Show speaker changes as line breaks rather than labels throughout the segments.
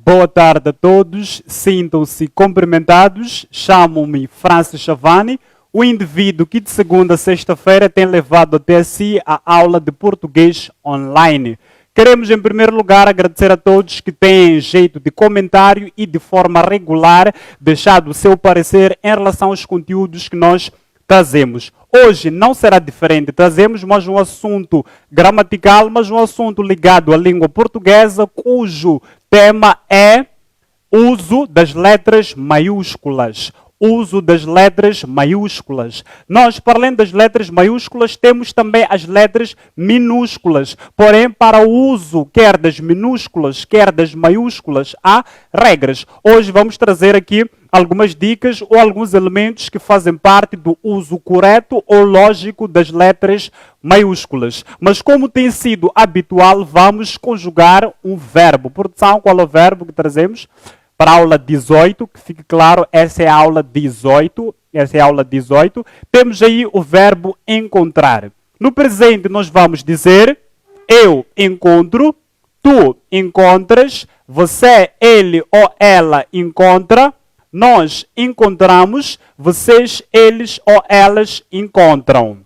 Boa tarde a todos, sintam-se cumprimentados. Chamo-me Francis Chavani, o indivíduo que de segunda a sexta-feira tem levado até si a aula de português online. Queremos, em primeiro lugar, agradecer a todos que têm jeito de comentário e de forma regular deixado o seu parecer em relação aos conteúdos que nós trazemos. Hoje não será diferente, trazemos mais um assunto gramatical, mas um assunto ligado à língua portuguesa, cujo tema é uso das letras maiúsculas. Uso das letras maiúsculas. Nós, para além das letras maiúsculas, temos também as letras minúsculas. Porém, para o uso quer das minúsculas, quer das maiúsculas, há regras. Hoje vamos trazer aqui algumas dicas ou alguns elementos que fazem parte do uso correto ou lógico das letras maiúsculas. Mas como tem sido habitual, vamos conjugar um verbo. Produção, qual é o verbo que trazemos? Para a aula 18, que fique claro, essa é a aula 18. Essa é a aula 18. Temos aí o verbo encontrar. No presente nós vamos dizer: eu encontro, tu encontras, você, ele ou ela encontra, nós encontramos, vocês, eles ou elas encontram.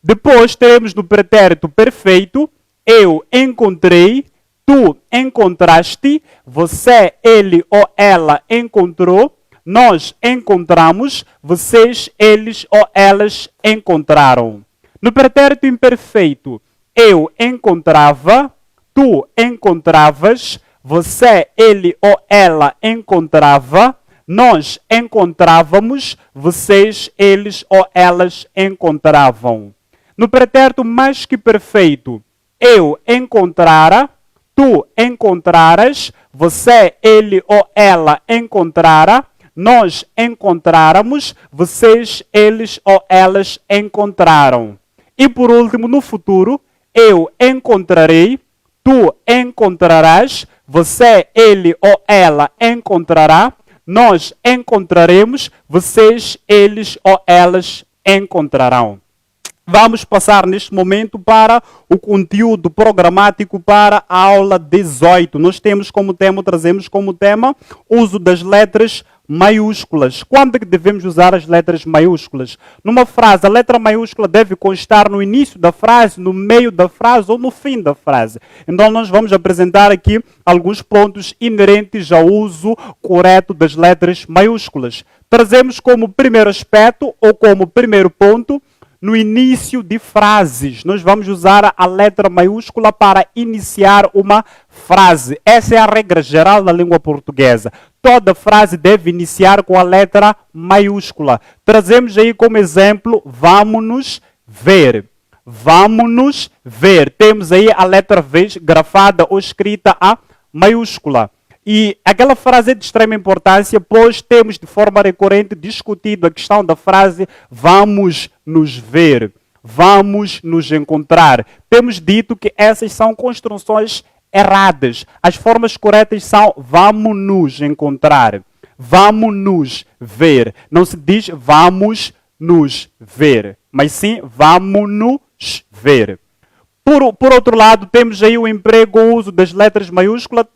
Depois teremos no pretérito perfeito: eu encontrei, tu encontraste, você, ele ou ela encontrou, nós encontramos, vocês, eles ou elas encontraram. No pretérito imperfeito: eu encontrava, tu encontravas, você, ele ou ela encontrava, nós encontrávamos, vocês, eles ou elas encontravam. No pretérito mais que perfeito: eu encontrara, tu encontraras, você, ele ou ela encontrara, nós encontráramos, vocês, eles ou elas encontraram. E por último, no futuro: eu encontrarei, tu encontrarás, você, ele ou ela encontrará, nós encontraremos, vocês, eles ou elas encontrarão. Vamos passar neste momento para o conteúdo programático para a aula 18. Nós temos como tema, trazemos como tema, uso das letras maiúsculas. Quando é que devemos usar as letras maiúsculas? Numa frase, a letra maiúscula deve constar no início da frase, no meio da frase ou no fim da frase. Então nós vamos apresentar aqui alguns pontos inerentes ao uso correto das letras maiúsculas. Trazemos como primeiro aspecto ou como primeiro ponto: no início de frases, nós vamos usar a letra maiúscula para iniciar uma frase. Essa é a regra geral da língua portuguesa. Toda frase deve iniciar com a letra maiúscula. Trazemos aí como exemplo: vamos-nos ver. Vamos-nos ver. Temos aí a letra V grafada ou escrita a maiúscula. E aquela frase é de extrema importância, pois temos de forma recorrente discutido a questão da frase vamos nos ver, vamos nos encontrar. Temos dito que essas são construções erradas. As formas corretas são vamos nos encontrar, vamos nos ver. Não se diz vamos nos ver, mas sim vamos nos ver. Por outro lado, temos aí o emprego, o uso das letras maiúsculas,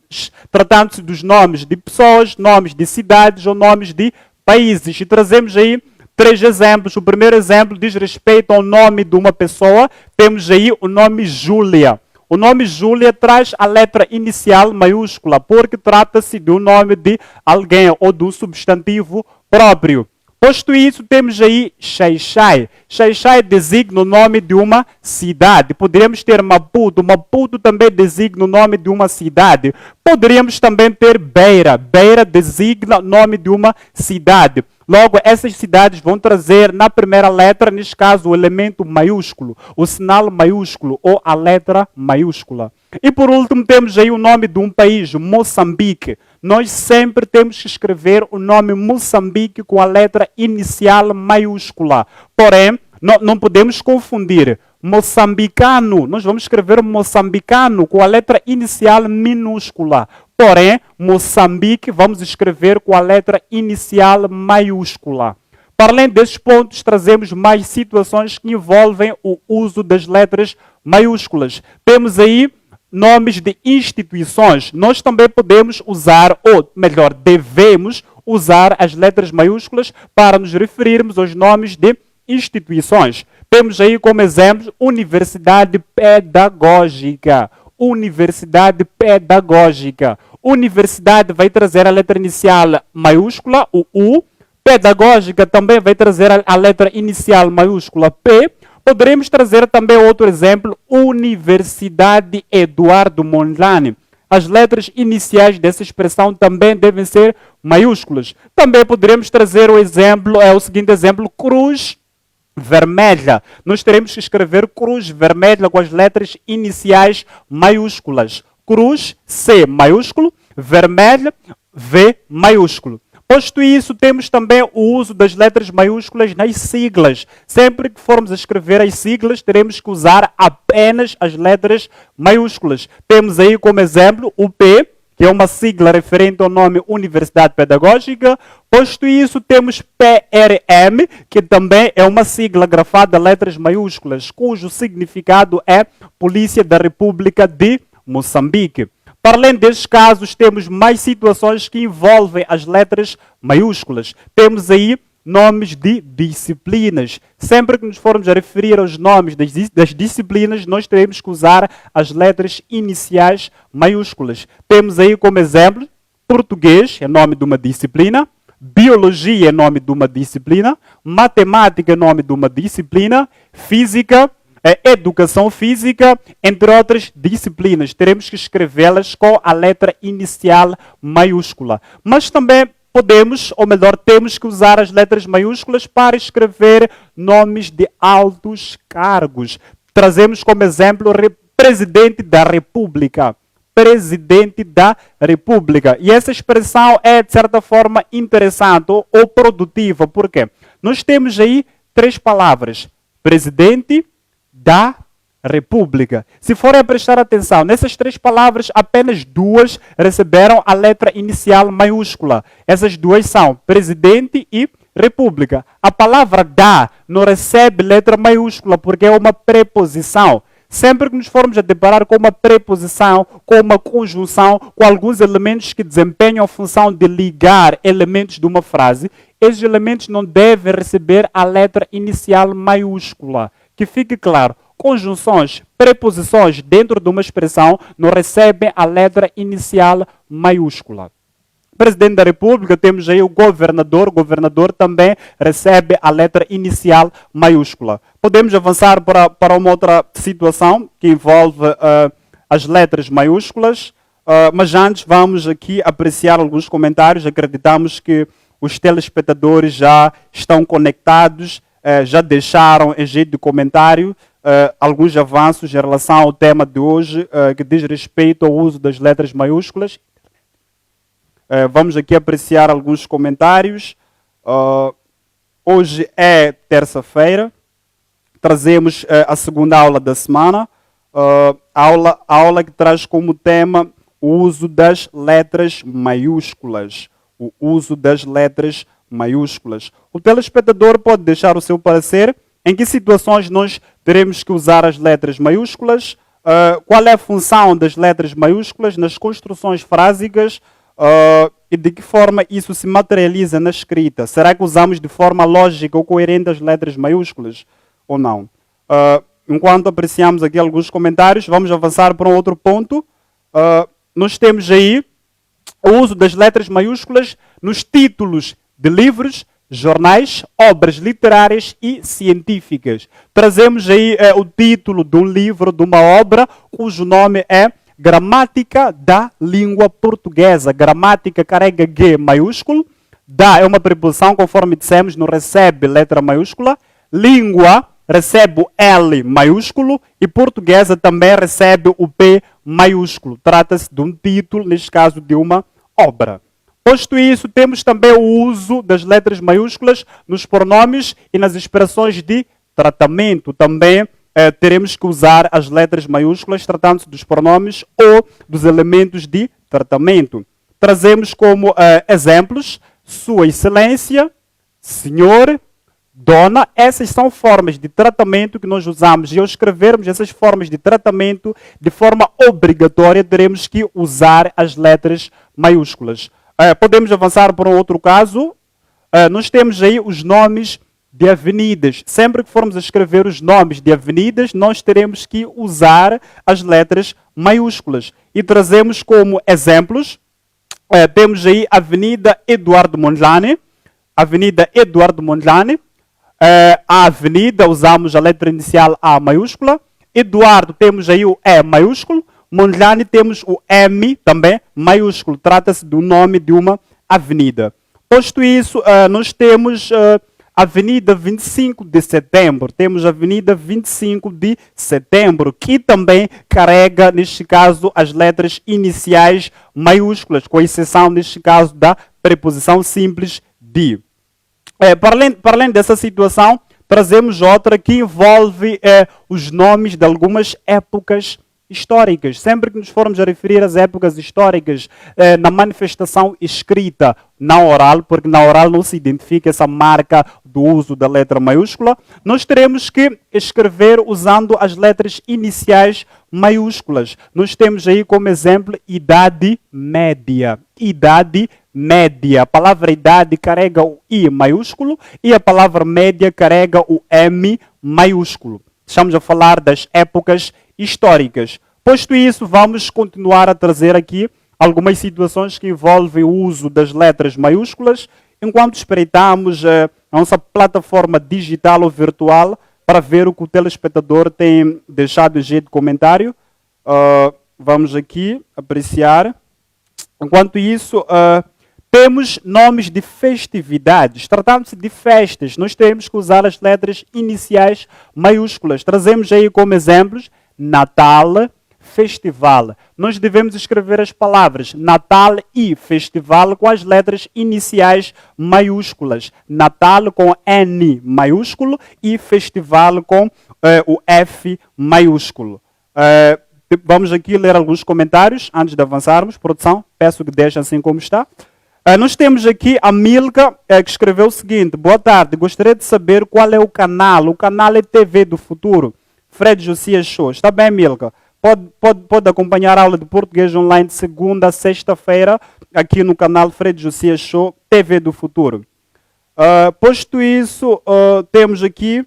tratando-se dos nomes de pessoas, nomes de cidades ou nomes de países. E trazemos aí 3 exemplos. O primeiro exemplo diz respeito ao nome de uma pessoa. Temos aí o nome Júlia. O nome Júlia traz a letra inicial maiúscula, porque trata-se de um nome de alguém ou de um substantivo próprio. Posto isso, temos aí Xai-Xai. Xai-Xai designa o nome de uma cidade. Poderíamos ter Maputo. Maputo também designa o nome de uma cidade. Poderíamos também ter Beira. Beira designa o nome de uma cidade. Logo, essas cidades vão trazer na primeira letra, neste caso, o elemento maiúsculo, o sinal maiúsculo ou a letra maiúscula. E por último, temos aí o nome de um país, Moçambique. Nós sempre temos que escrever o nome Moçambique com a letra inicial maiúscula. Porém, não podemos confundir. Moçambicano, nós vamos escrever moçambicano com a letra inicial minúscula. Porém, Moçambique vamos escrever com a letra inicial maiúscula. Para além desses pontos, trazemos mais situações que envolvem o uso das letras maiúsculas. Temos aí nomes de instituições. Nós também podemos usar, ou melhor, devemos usar as letras maiúsculas para nos referirmos aos nomes de instituições. Temos aí como exemplo Universidade Pedagógica. Universidade Pedagógica. Universidade vai trazer a letra inicial maiúscula, o U. Pedagógica também vai trazer a letra inicial maiúscula P. Poderemos trazer também outro exemplo, Universidade Eduardo Mondlane. As letras iniciais dessa expressão também devem ser maiúsculas. Também poderemos trazer o exemplo, o seguinte exemplo, Cruz Vermelha. Nós teremos que escrever Cruz Vermelha com as letras iniciais maiúsculas. Cruz, C maiúsculo, Vermelha, V maiúsculo. Posto isso, temos também o uso das letras maiúsculas nas siglas. Sempre que formos a escrever as siglas, teremos que usar apenas as letras maiúsculas. Temos aí como exemplo o P, que é uma sigla referente ao nome Universidade Pedagógica. Posto isso, temos PRM, que também é uma sigla grafada a letras maiúsculas, cujo significado é Polícia da República de Moçambique. Para além destes casos, temos mais situações que envolvem as letras maiúsculas. Temos aí nomes de disciplinas. Sempre que nos formos a referir aos nomes das disciplinas, nós teremos que usar as letras iniciais maiúsculas. Temos aí como exemplo, português é nome de uma disciplina, biologia é nome de uma disciplina, matemática é nome de uma disciplina, física, educação física, entre outras disciplinas. Teremos que escrevê-las com a letra inicial maiúscula. Mas também podemos, ou melhor, temos que usar as letras maiúsculas para escrever nomes de altos cargos. Trazemos como exemplo Presidente da República. Presidente da República. E essa expressão é, de certa forma, interessante ou produtiva. Por quê? Nós temos aí 3 palavras. Presidente da República. Se forem a prestar atenção, nessas 3 palavras, apenas 2 receberam a letra inicial maiúscula. Essas 2 são presidente e república. A palavra da não recebe letra maiúscula porque é uma preposição. Sempre que nos formos a deparar com uma preposição, com uma conjunção, com alguns elementos que desempenham a função de ligar elementos de uma frase, esses elementos não devem receber a letra inicial maiúscula. Que fique claro, conjunções, preposições dentro de uma expressão não recebem a letra inicial maiúscula. Presidente da República, temos aí o governador. O governador também recebe a letra inicial maiúscula. Podemos avançar para uma outra situação que envolve as letras maiúsculas, mas antes vamos aqui apreciar alguns comentários. Acreditamos que os telespectadores já estão conectados, já deixaram em jeito de comentário alguns avanços em relação ao tema de hoje, que diz respeito ao uso das letras maiúsculas. Vamos aqui apreciar alguns comentários. Hoje é terça-feira, trazemos a segunda aula da semana, aula que traz como tema o uso das letras maiúsculas. O uso das letras maiúsculas. O telespectador pode deixar o seu parecer em que situações nós teremos que usar as letras maiúsculas, qual é a função das letras maiúsculas nas construções frásicas, e de que forma isso se materializa na escrita. Será que usamos de forma lógica ou coerente as letras maiúsculas ou não? Enquanto apreciamos aqui alguns comentários, vamos avançar para um outro ponto. Nós temos aí o uso das letras maiúsculas nos títulos de livros, jornais, obras literárias e científicas. Trazemos aí o título de um livro, de uma obra, cujo nome é Gramática da Língua Portuguesa. Gramática carrega G maiúsculo. Da é uma preposição, conforme dissemos, não recebe letra maiúscula. Língua recebe o L maiúsculo. E portuguesa também recebe o P maiúsculo. Trata-se de um título, neste caso de uma obra. Posto isso, temos também o uso das letras maiúsculas nos pronomes e nas expressões de tratamento. Também teremos que usar as letras maiúsculas tratando-se dos pronomes ou dos elementos de tratamento. Trazemos como exemplos Sua Excelência, Senhor, dona. Essas são formas de tratamento que nós usamos. E ao escrevermos essas formas de tratamento, de forma obrigatória, teremos que usar as letras maiúsculas. Podemos avançar para um outro caso. Nós temos aí os nomes de avenidas. Sempre que formos a escrever os nomes de avenidas, nós teremos que usar as letras maiúsculas. E trazemos como exemplos, temos aí Avenida Eduardo Mondlane. Avenida Eduardo Mondlane. A avenida, usamos a letra inicial A maiúscula. Eduardo, temos aí o E maiúsculo. Mondlane, temos o M também maiúsculo. Trata-se do nome de uma avenida. Posto isso, nós temos Avenida 25 de Setembro. Temos Avenida 25 de Setembro, que também carrega, neste caso, as letras iniciais maiúsculas, com exceção, neste caso, da preposição simples de. Para além dessa situação, trazemos outra que envolve os nomes de algumas épocas históricas. Sempre que nos formos a referir às épocas históricas, na manifestação escrita, na oral, porque na oral não se identifica essa marca do uso da letra maiúscula, nós teremos que escrever usando as letras iniciais maiúsculas. Nós temos aí como exemplo Idade Média. Idade Média. A palavra idade carrega o I maiúsculo e a palavra média carrega o M maiúsculo. Estamos a falar das épocas históricas. Posto isso, vamos continuar a trazer aqui algumas situações que envolvem o uso das letras maiúsculas, enquanto espreitamos a nossa plataforma digital ou virtual para ver o que o telespectador tem deixado de comentário. Vamos aqui apreciar. Enquanto isso, temos nomes de festividades. Tratando-se de festas, nós temos que usar as letras iniciais maiúsculas. Trazemos aí como exemplos Natal, Festival. Nós devemos escrever as palavras Natal e Festival com as letras iniciais maiúsculas. Natal com N maiúsculo e Festival com o F maiúsculo. Vamos aqui ler alguns comentários antes de avançarmos. Produção, peço que deixem assim como está. Nós temos aqui a Milka, que escreveu o seguinte: boa tarde, gostaria de saber qual é o canal. O canal é TV do Futuro. Fred Josias Show. Está bem, Milka? Pode acompanhar a aula de português online de segunda a sexta-feira, aqui no canal Fred Josias Show, TV do Futuro. Posto isso, temos aqui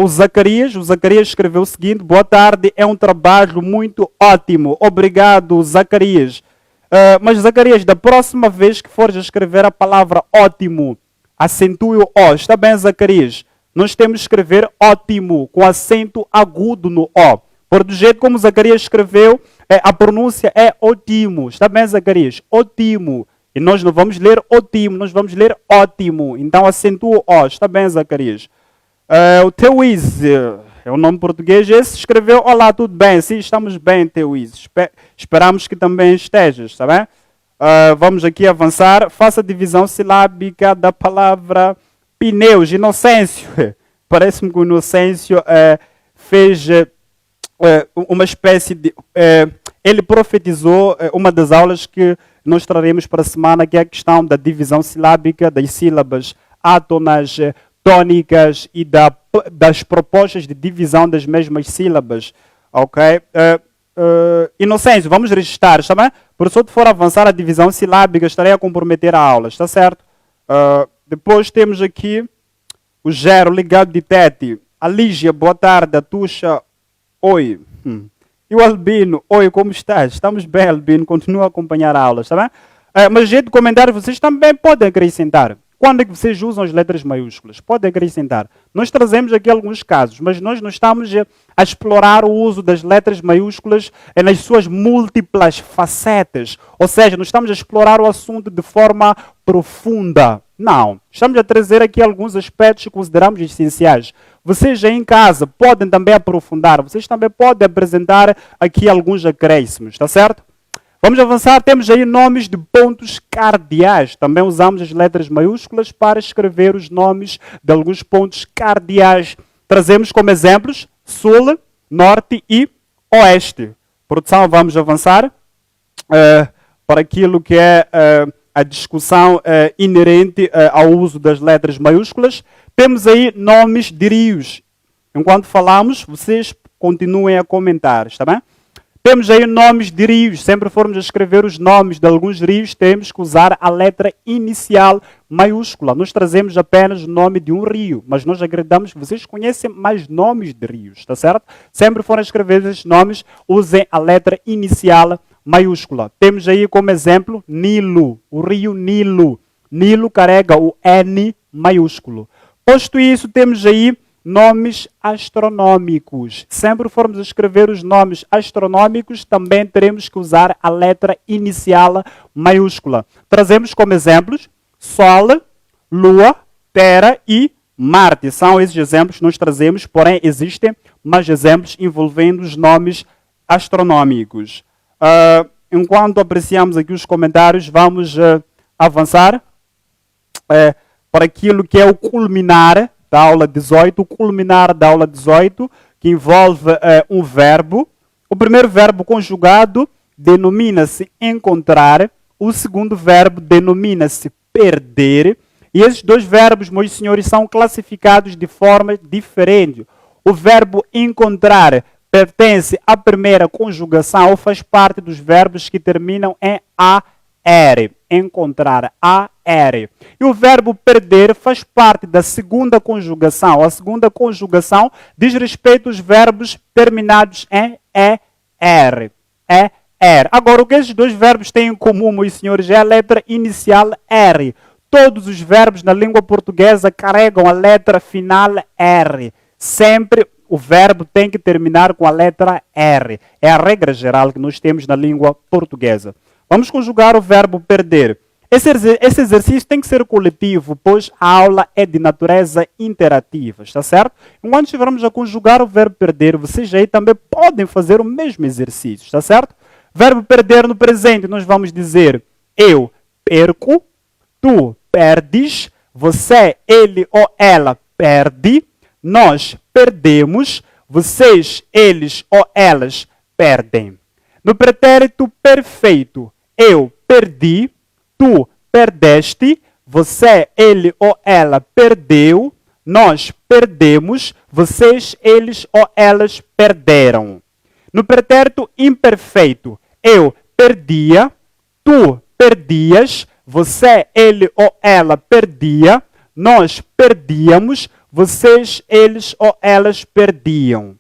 o Zacarias. O Zacarias escreveu o seguinte: boa tarde, é um trabalho muito ótimo. Obrigado, Zacarias. Mas, Zacarias, da próxima vez que fores a escrever a palavra ótimo, acentue o O. Está bem, Zacarias? Nós temos que escrever ótimo, com acento agudo no O. Por do jeito como Zacarias escreveu, a pronúncia é ótimo. Está bem, Zacarias? Ótimo. E nós não vamos ler ótimo, nós vamos ler ótimo. Então, acentua o O. Está bem, Zacarias? O Teuiz, é o nome português, esse escreveu: olá, tudo bem? Sim, estamos bem, Teuiz. Esperamos que também estejas, está bem? Vamos aqui avançar. Faça a divisão silábica da palavra pneus. Inocêncio. Parece-me que o Inocêncio fez uma espécie de... ele profetizou uma das aulas que nós traremos para a semana, que é a questão da divisão silábica das sílabas átonas, tônicas e das propostas de divisão das mesmas sílabas. Ok? Inocêncio, vamos registrar, está bem? Por se eu for avançar a divisão silábica, estarei a comprometer a aula, está certo? Depois temos aqui o Gero, ligado de Tete. A Lígia, boa tarde. A Tuxa, oi. E o Albino, oi, como estás? Estamos bem, Albino, continua a acompanhar a aula, está bem? Mas, gente, de comentário, vocês também podem acrescentar. Quando é que vocês usam as letras maiúsculas? Podem acrescentar. Nós trazemos aqui alguns casos, mas nós não estamos a explorar o uso das letras maiúsculas nas suas múltiplas facetas. Ou seja, nós estamos a explorar o assunto de forma profunda. Não. Estamos a trazer aqui alguns aspectos que consideramos essenciais. Vocês aí em casa podem também aprofundar. Vocês também podem apresentar aqui alguns acréscimos. Está certo? Vamos avançar, temos aí nomes de pontos cardeais. Também usamos as letras maiúsculas para escrever os nomes de alguns pontos cardeais. Trazemos como exemplos Sul, Norte e Oeste. Produção, vamos avançar para aquilo que é a discussão inerente ao uso das letras maiúsculas. Temos aí nomes de rios. Enquanto falamos, vocês continuem a comentar, está bem? Temos aí nomes de rios. Sempre formos a escrever os nomes de alguns rios, temos que usar a letra inicial maiúscula. Nós trazemos apenas o nome de um rio, mas nós acreditamos que vocês conhecem mais nomes de rios, está certo? Sempre forem a escrever esses nomes, usem a letra inicial maiúscula. Temos aí como exemplo Nilo, o rio Nilo. Nilo carrega o N maiúsculo. Posto isso, temos aí nomes astronômicos. Sempre formos a escrever os nomes astronômicos, também teremos que usar a letra inicial maiúscula. Trazemos como exemplos Sol, Lua, Terra e Marte. São esses exemplos que nós trazemos, porém existem mais exemplos envolvendo os nomes astronômicos. Enquanto apreciamos aqui os comentários, vamos avançar para aquilo que é o culminar da aula 18, o culminar da aula 18, que envolve um verbo. O primeiro verbo conjugado denomina-se encontrar, o segundo verbo denomina-se perder, e esses dois verbos, meus senhores, são classificados de forma diferente. O verbo encontrar pertence à primeira conjugação ou faz parte dos verbos que terminam em AR. Encontrar, AR. E o verbo perder faz parte da segunda conjugação. A segunda conjugação diz respeito aos verbos terminados em ER. ER. Agora, o que esses dois verbos têm em comum, meus senhores, é a letra inicial R. Todos os verbos na língua portuguesa carregam a letra final R. Sempre o verbo tem que terminar com a letra R. É a regra geral que nós temos na língua portuguesa. Vamos conjugar o verbo perder. Esse exercício tem que ser coletivo, pois a aula é de natureza interativa, está certo? Enquanto estivermos a conjugar o verbo perder, vocês aí também podem fazer o mesmo exercício, está certo? Verbo perder no presente, nós vamos dizer eu perco, tu perdes, você, ele ou ela perde, nós perdemos, vocês, eles ou elas perdem. No pretérito perfeito, eu perdi, tu perdeste, você, ele ou ela perdeu, nós perdemos, vocês, eles ou elas perderam. No pretérito imperfeito, eu perdia, tu perdias, você, ele ou ela perdia, nós perdíamos, vocês, eles ou elas perdiam.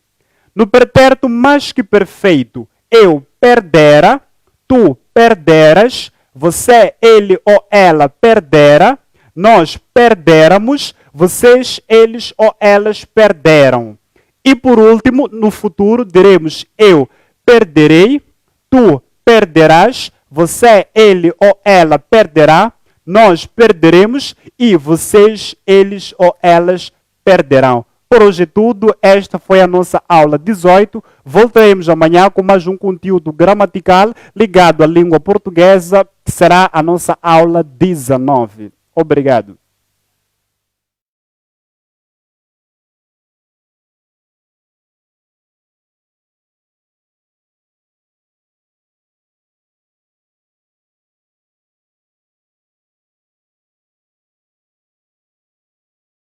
No pretérito mais que perfeito, eu perdera, tu perderas, você, ele ou ela perdera, nós perdéramos, vocês, eles ou elas perderam. E por último, no futuro, diremos eu perderei, tu perderás, você, ele ou ela perderá, nós perderemos e vocês, eles ou elas perderão. Por hoje é tudo, esta foi a nossa aula 18. Voltaremos amanhã com mais um conteúdo gramatical ligado à língua portuguesa, que será a nossa aula 19. Obrigado.